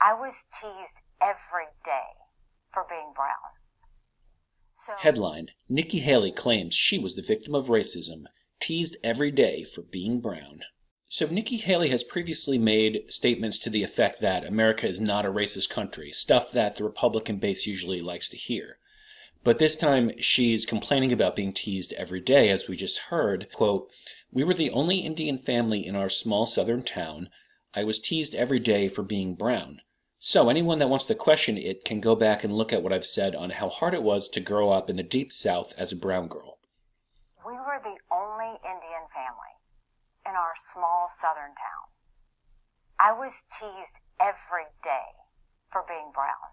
I was teased every day for being brown. Headline: Nikki Haley claims she was the victim of racism, teased every day for being brown. So Nikki Haley has previously made statements to the effect that America is not a racist country, stuff that the Republican base usually likes to hear. But this time she's complaining about being teased every day, as we just heard. Quote, "We were the only Indian family in our small southern town. I was teased every day for being brown. So anyone that wants to question it can go back and look at what I've said on how hard it was to grow up in the deep South as a brown girl." We were the only Indian family in our small southern town. I was teased every day for being brown.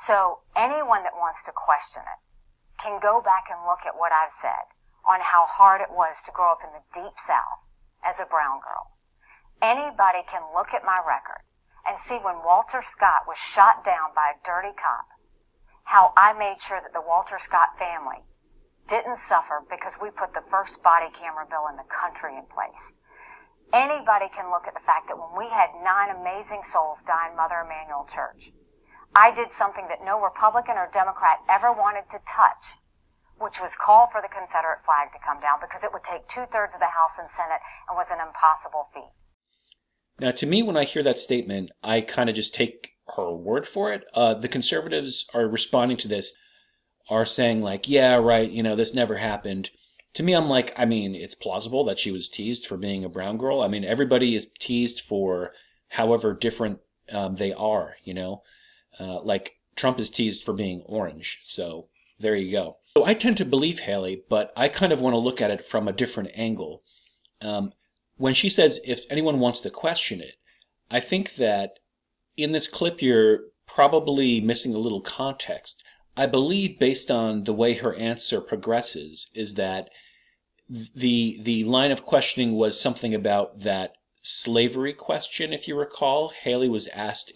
So anyone that wants to question it can go back and look at what I've said on how hard it was to grow up in the deep South as a brown girl. Anybody can look at my record and see when Walter Scott was shot down by a dirty cop, how I made sure that the Walter Scott family didn't suffer because we put the first body camera bill in the country in place. Anybody can look at the fact that when we had 9 amazing souls die in Mother Emanuel Church, I did something that no Republican or Democrat ever wanted to touch, which was call for the Confederate flag to come down because it would take 2/3 of the House and Senate and was an impossible feat. Now, to me, when I hear that statement, I kind of just take her word for it. The conservatives are responding to this, are saying like, yeah, right, this never happened. To me, I'm like, it's plausible that she was teased for being a brown girl. Everybody is teased for however different they are, like Trump is teased for being orange. So there you go. So I tend to believe Haley, but I kind of want to look at it from a different angle. When she says, if anyone wants to question it, I think that in this clip you're probably missing a little context. I believe, based on the way her answer progresses, is that the line of questioning was something about that slavery question, if you recall. Haley was asked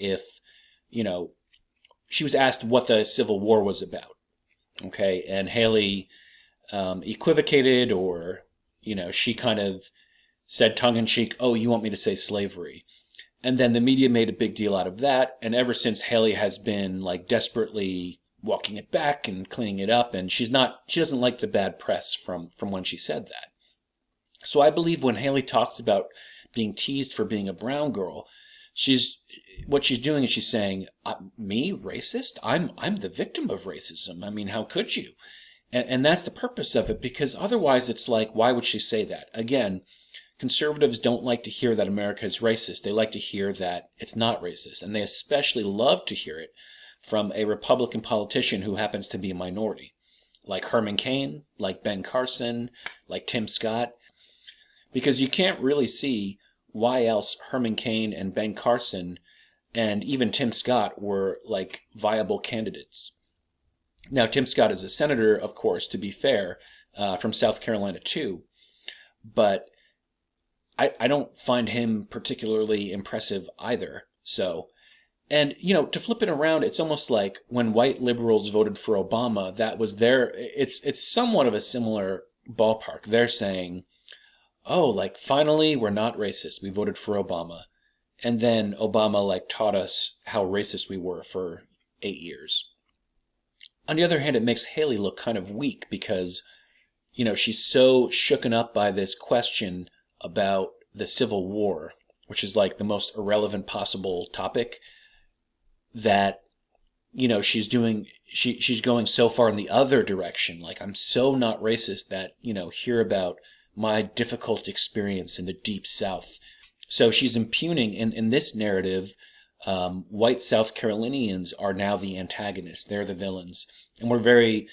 she was asked what the Civil War was about. Okay, and Haley equivocated, or, she kind of said tongue-in-cheek, "Oh, you want me to say slavery?" And then the media made a big deal out of that, and ever since Haley has been like desperately walking it back and cleaning it up, and she doesn't like the bad press from when she said that. So I believe when Haley talks about being teased for being a brown girl, what she's doing is she's saying, me, racist? I'm the victim of racism. How could you? And that's the purpose of it, because otherwise it's like, why would she say that? Again, conservatives don't like to hear that America is racist. They like to hear that it's not racist. And they especially love to hear it from a Republican politician who happens to be a minority, like Herman Cain, like Ben Carson, like Tim Scott. Because you can't really see why else Herman Cain and Ben Carson and even Tim Scott were like viable candidates. Now, Tim Scott is a senator, of course, to be fair, from South Carolina too, but I don't find him particularly impressive either. So, and to flip it around, it's almost like when white liberals voted for Obama, it's somewhat of a similar ballpark. They're saying, oh, like finally we're not racist. We voted for Obama. And then Obama like taught us how racist we were for 8 years. On the other hand, it makes Haley look kind of weak because, she's so shooken up by this question about the Civil War, which is like the most irrelevant possible topic, that, she's going so far in the other direction. Like, I'm so not racist that, hear about my difficult experience in the Deep South. So she's impugning, in this narrative, white South Carolinians are now the antagonists. They're the villains. And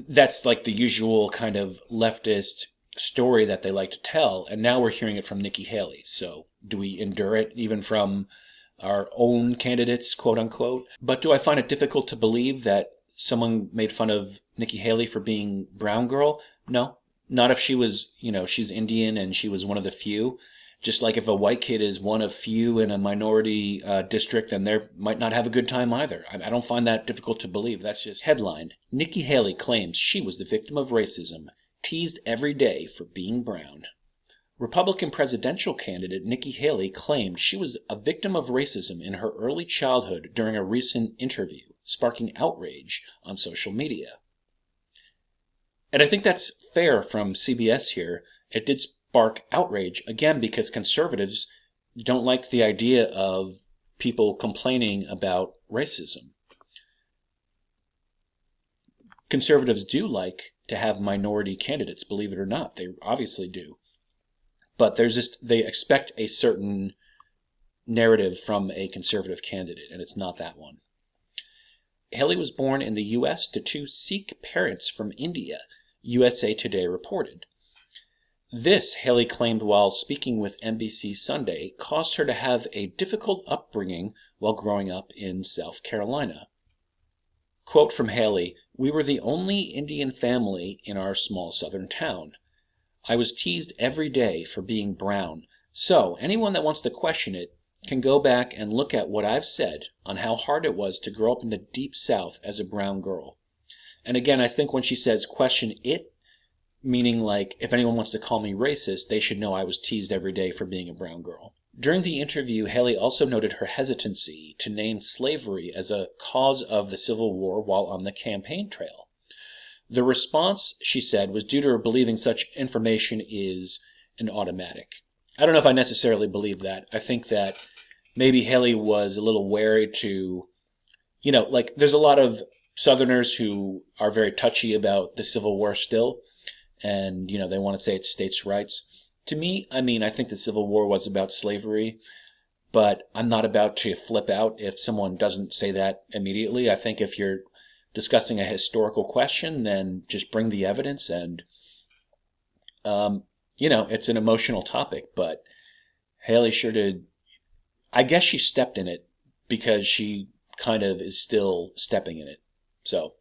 that's like the usual kind of leftist story that they like to tell. And now we're hearing it from Nikki Haley. So do we endure it even from our own candidates, quote unquote? But do I find it difficult to believe that someone made fun of Nikki Haley for being brown girl? No, not if she was, she's Indian and she was one of the few. Just like if a white kid is one of few in a minority district, then they might not have a good time either. I don't find that difficult to believe. That's just headline. Nikki Haley claims she was the victim of racism, teased every day for being brown. Republican presidential candidate Nikki Haley claimed she was a victim of racism in her early childhood during a recent interview, sparking outrage on social media. And I think that's fair from CBS here. It did spark outrage, again, because conservatives don't like the idea of people complaining about racism. Conservatives do like to have minority candidates, believe it or not. They obviously do. But they expect a certain narrative from a conservative candidate, and it's not that one. Haley was born in the U.S. to two Sikh parents from India, USA Today reported. This, Haley claimed while speaking with NBC Sunday, caused her to have a difficult upbringing while growing up in South Carolina. Quote from Haley, "We were the only Indian family in our small southern town. I was teased every day for being brown. So anyone that wants to question it can go back and look at what I've said on how hard it was to grow up in the deep South as a brown girl." And again, I think when she says question it, meaning like if anyone wants to call me racist, they should know I was teased every day for being a brown girl. During the interview, Haley also noted her hesitancy to name slavery as a cause of the Civil War while on the campaign trail. The response, she said, was due to her believing such information is an automatic. I don't know if I necessarily believe that. I think that maybe Haley was a little wary to, like there's a lot of Southerners who are very touchy about the Civil War still, and, they want to say it's states' rights. To me, I think the Civil War was about slavery, but I'm not about to flip out if someone doesn't say that immediately. I think if you're discussing a historical question, then just bring the evidence and, it's an emotional topic, but Haley sure did. I guess she stepped in it because she kind of is still stepping in it. So,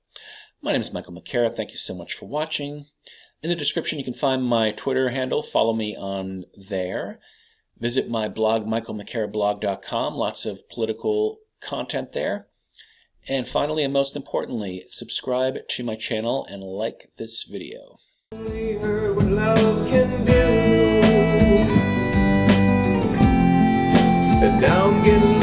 my name is Michael McCara. Thank you so much for watching. In the description, you can find my Twitter handle. Follow me on there. Visit my blog, michaelmccarablog.com. Lots of political content there. And finally, and most importantly, subscribe to my channel and like this video. We heard what love can do. And now I'm getting